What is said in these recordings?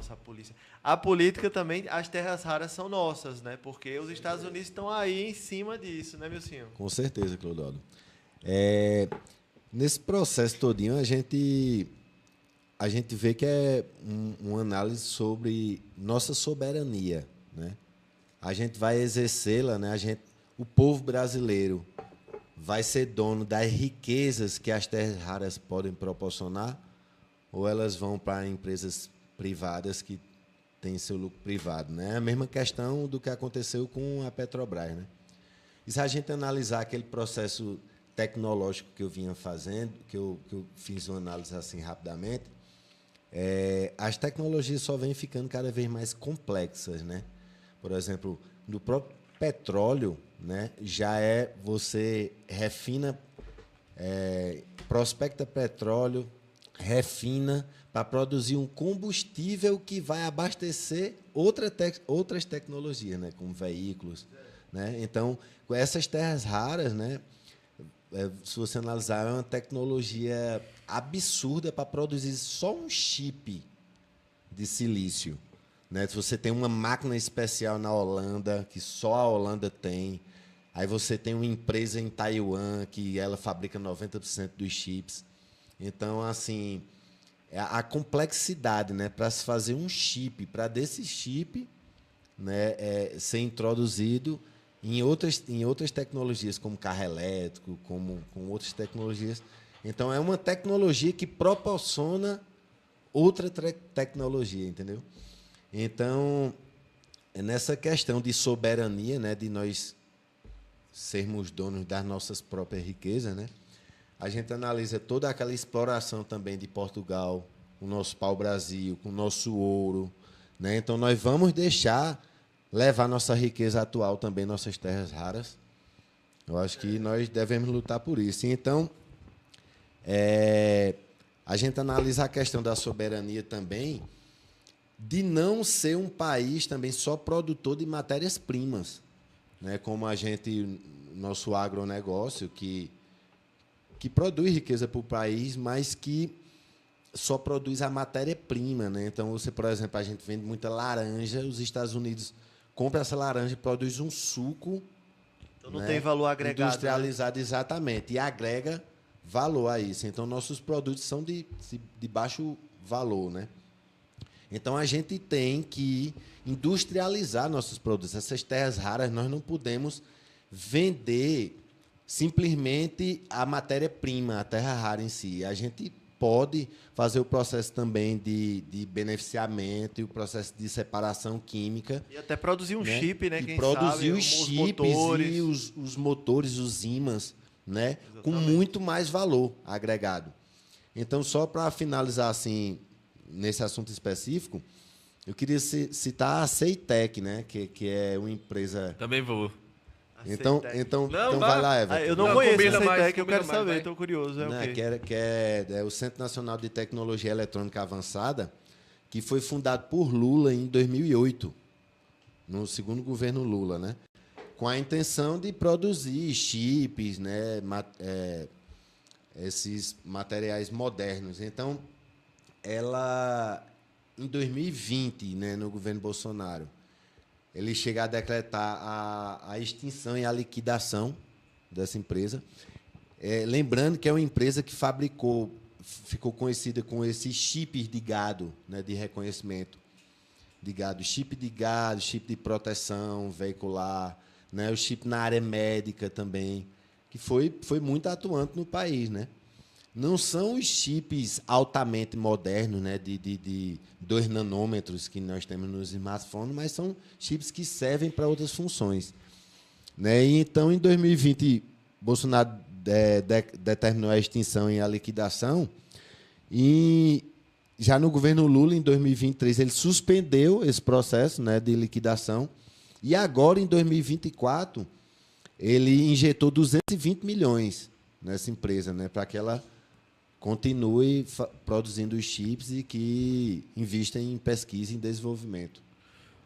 nossa polícia. A política também, as terras raras são nossas, né? Porque os Estados Unidos estão aí em cima disso, né, Milcinho? Com certeza, Clodoaldo. Nesse processo todinho, a gente vê que é uma análise sobre nossa soberania, né? A gente vai exercê-la, né? O povo brasileiro vai ser dono das riquezas que as terras raras podem proporcionar, ou elas vão para empresas privadas que têm seu lucro privado, né? É a mesma questão do que aconteceu com a Petrobras, né? E se a gente analisar aquele processo tecnológico que eu vinha fazendo, que eu fiz uma análise assim rapidamente, as tecnologias só vêm ficando cada vez mais complexas, né? Por exemplo, no próprio petróleo, né, você refina, prospecta petróleo, refina para produzir um combustível que vai abastecer outras tecnologias, né, como veículos, né? Então, com essas terras raras, né, se você analisar, é uma tecnologia absurda para produzir só um chip de silício, né? Se você tem uma máquina especial na Holanda, que só a Holanda tem, aí você tem uma empresa em Taiwan, que ela fabrica 90% dos chips. Então, assim, a complexidade, né, para se fazer um chip, para desse chip, né, ser introduzido em outras tecnologias, como carro elétrico, com outras tecnologias. Então, é uma tecnologia que proporciona outra tecnologia, entendeu? Então, nessa questão de soberania, né, de nós sermos donos das nossas próprias riquezas, né, a gente analisa toda aquela exploração também de Portugal, o nosso pau-brasil, com o nosso ouro, né? Então, nós vamos deixar levar nossa riqueza atual também, nossas terras raras. Eu acho que nós devemos lutar por isso. Então, a gente analisa a questão da soberania também, de não ser um país também só produtor de matérias-primas, né? Como nosso agronegócio, que produz riqueza para o país, mas que só produz a matéria-prima, né? Então, por exemplo, a gente vende muita laranja, os Estados Unidos compram essa laranja e produz um suco. Então não, né, tem valor agregado. Industrializado, né? Exatamente, e agrega valor a isso. Então, nossos produtos são de baixo valor, né? Então, a gente tem que industrializar nossos produtos. Essas terras raras, nós não podemos vender simplesmente a matéria-prima, a terra rara em si. A gente pode fazer o processo também de beneficiamento e o processo de separação química. E até produzir um, né, chip, né? E produzir os chips motores. E os motores, os ímãs, né? Exatamente. Com muito mais valor agregado. Então, só para finalizar assim, nesse assunto específico, eu queria citar a Ceitec, né? Que é uma empresa... Também vou. Então vai lá, Everton. Eu não conheço a Ceitec, eu quero saber, estou curioso. Que é o Centro Nacional de Tecnologia Eletrônica Avançada, que foi fundado por Lula em 2008, no segundo governo Lula, né? Com a intenção de produzir chips, né? Esses materiais modernos. Então, ela, em 2020, né, no governo Bolsonaro, ele chega a decretar a extinção e a liquidação dessa empresa. Lembrando que é uma empresa que ficou conhecida com esses chips de gado, né, de reconhecimento de gado, chip de proteção veicular, né, o chip na área médica também, que foi muito atuante no país, né? Não são os chips altamente modernos, né, de 2 nanômetros que nós temos nos smartphones, mas são chips que servem para outras funções, né? E então, em 2020, Bolsonaro determinou a extinção e a liquidação, e já no governo Lula, em 2023, ele suspendeu esse processo, né, de liquidação, e agora, em 2024, ele injetou 220 milhões nessa empresa, né, para que ela continue produzindo os chips e que invista em pesquisa e em desenvolvimento.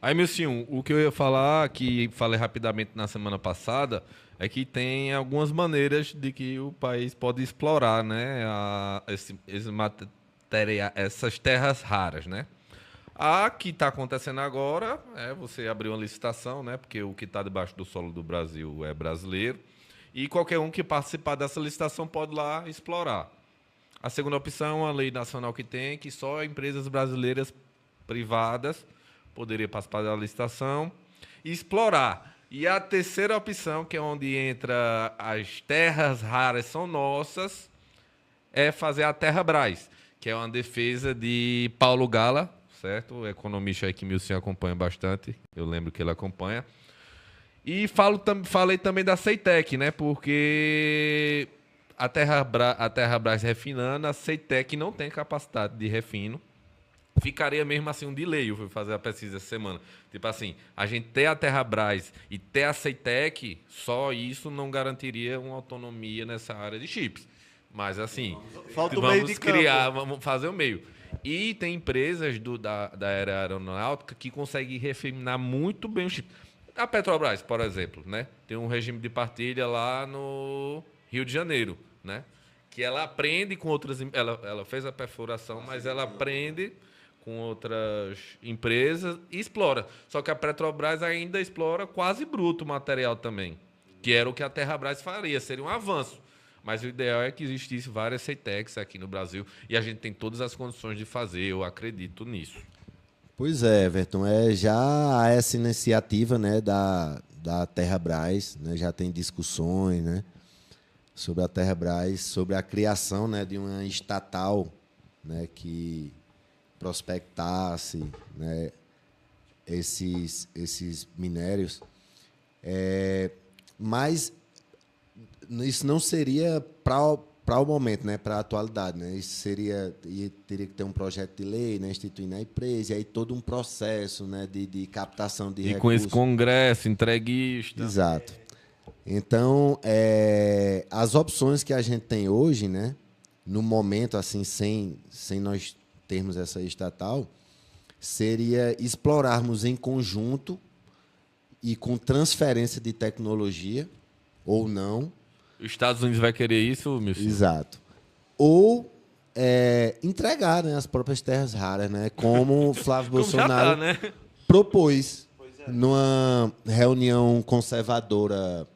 Aí, Milcinho, o que eu ia falar, que falei rapidamente na semana passada, é que tem algumas maneiras de que o país pode explorar, né, essas terras raras, né? A que está acontecendo agora é você abrir uma licitação, né? Porque o que está debaixo do solo do Brasil é brasileiro. E qualquer um que participar dessa licitação pode lá explorar. A segunda opção é a lei nacional que tem, que só empresas brasileiras privadas poderiam participar da licitação e explorar. E a terceira opção, que é onde entra as terras raras são nossas, é fazer a Terrabras, que é uma defesa de Paulo Gala, certo? O economista aí que Milton acompanha bastante, eu lembro que ele acompanha. E falei também da Ceitec, né? Porque a Terrabras refinando, a Ceitec não tem capacidade de refino. Ficaria mesmo assim um delay, eu fui fazer a pesquisa essa semana. Tipo assim, a gente ter a Terrabras e ter a Ceitec, só isso não garantiria uma autonomia nessa área de chips. Mas assim, Falta o meio de campo. vamos fazer o meio. E tem empresas da área aeronáutica que conseguem refinar muito bem o chip. A Petrobras, por exemplo, né? Tem um regime de partilha lá no Rio de Janeiro, né? Que ela aprende com outras... Ela fez a perfuração, mas ela aprende com outras empresas e explora. Só que a Petrobras ainda explora quase bruto o material também, que era o que a Terrabras faria, seria um avanço. Mas o ideal é que existisse várias Ceitecs aqui no Brasil e a gente tem todas as condições de fazer, eu acredito nisso. Pois é, Everton, já há essa iniciativa, né, da Terrabras, né, já tem discussões, né, sobre a Terrabras, sobre a criação, né, de uma estatal, né, que prospectasse, né, esses minérios. Mas isso não seria para o momento, né, para a atualidade, né? Isso teria que ter um projeto de lei, né, instituindo a empresa, e aí todo um processo, né, de captação de E recursos. com esse congresso entreguista. Exato. Então, as opções que a gente tem hoje, né, no momento, assim, sem nós termos essa estatal, seria explorarmos em conjunto e com transferência de tecnologia, ou não. Os Estados Unidos vai querer isso, meu senhor? Exato. Ou entregar, né, as próprias terras raras, né, como Flávio Como já Bolsonaro tá, né? propôs numa reunião conservadora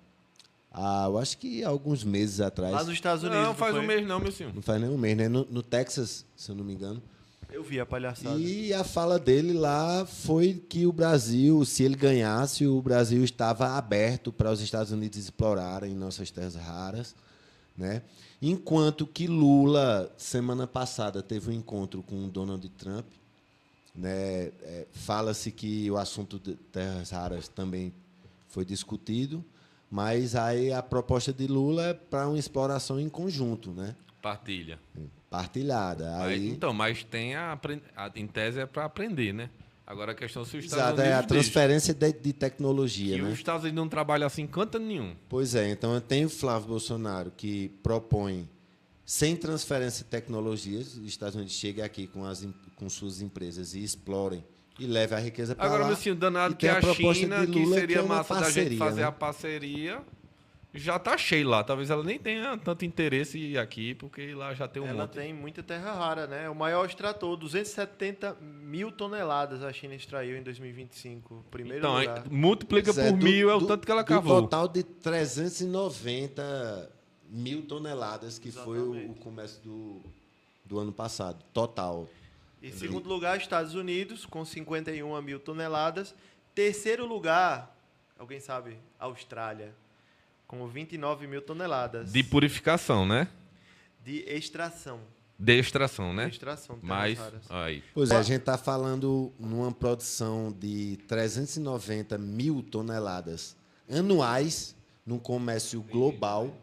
eu acho que há alguns meses atrás. Lá nos Estados Unidos. Não, faz foi? um mês não, meu senhor. Não faz nem um mês, né? No Texas, se eu não me engano. Eu vi a palhaçada. E a fala dele lá foi que o Brasil, se ele ganhasse, o Brasil estava aberto para os Estados Unidos explorarem nossas terras raras, né? Enquanto que Lula, semana passada, teve um encontro com o Donald Trump, né? Fala-se que o assunto de terras raras também foi discutido, mas aí a proposta de Lula é para uma exploração em conjunto, né? Partilha. Partilhada. Mas tem em tese é para aprender, né? Agora a questão é se os Estados Exato, Unidos a transferência de tecnologia, e né? os Estados Unidos não trabalham assim canto nenhum. Pois é, então tem o Flávio Bolsonaro que propõe sem transferência de tecnologias, os Estados Unidos cheguem aqui com suas empresas e explorem e leve a riqueza para lá. Agora, meu senhor, danado E que tem a proposta China, de que Lula, seria é uma massa da gente fazer né? a parceria, já tá cheio lá. Talvez ela nem tenha tanto interesse aqui, porque lá já tem um Ela monte. tem muita terra rara, né? O maior extrator, 270 mil toneladas a China extraiu em 2025. Primeiro Então, aí, lugar. multiplica Pois é, por 1000, é o tanto que ela do cavou. total de 390 mil toneladas, que foi Exatamente. o comércio do ano passado, total. Em segundo lugar, Estados Unidos, com 51 mil toneladas. Terceiro lugar, alguém sabe? Austrália, com 29 mil toneladas. De purificação, né? De extração. De extração, né? De extração de terras Mas, raras. aí. Pois é, a gente está falando numa produção de 390 mil toneladas anuais no comércio global,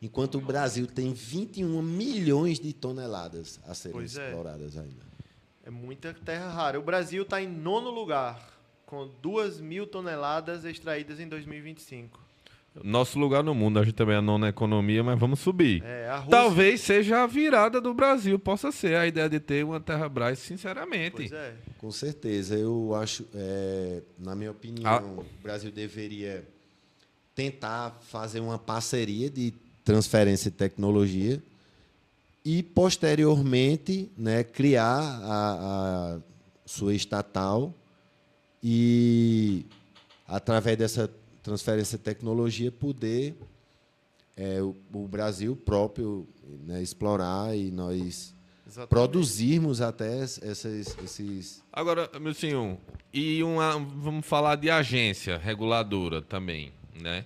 enquanto o Brasil tem 21 milhões de toneladas a serem Pois é. exploradas ainda. É muita terra rara. O Brasil está em nono lugar, com 2 mil toneladas extraídas em 2025. Nosso lugar no mundo, a gente também é a nona economia, mas vamos subir. A Rússia... Talvez seja a virada do Brasil, possa ser a ideia de ter uma Terrabras, sinceramente. Pois é. Com certeza, eu acho, na minha opinião, o Brasil deveria tentar fazer uma parceria de transferência de tecnologia e, posteriormente, né, criar sua estatal e, através dessa transferência de tecnologia, poder o Brasil próprio, né, explorar e nós Exatamente. produzirmos até esses... Agora, meu senhor, vamos falar de agência reguladora também, né?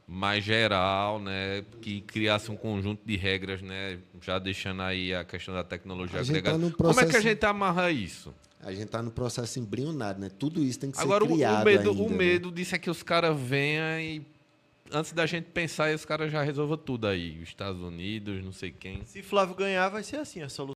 Mais geral, né? Que criasse um conjunto de regras, né? Já deixando aí a questão da tecnologia A gente tá agregada. num Como é que a processo- gente amarra isso? A gente está no processo embrionado, né? Tudo isso tem que Agora, ser o criado medo, ainda, o né? medo disso é que os caras venham e antes da gente pensar, os caras já resolvam tudo aí. Os Estados Unidos, não sei quem. Se Flávio ganhar, vai ser assim a solução.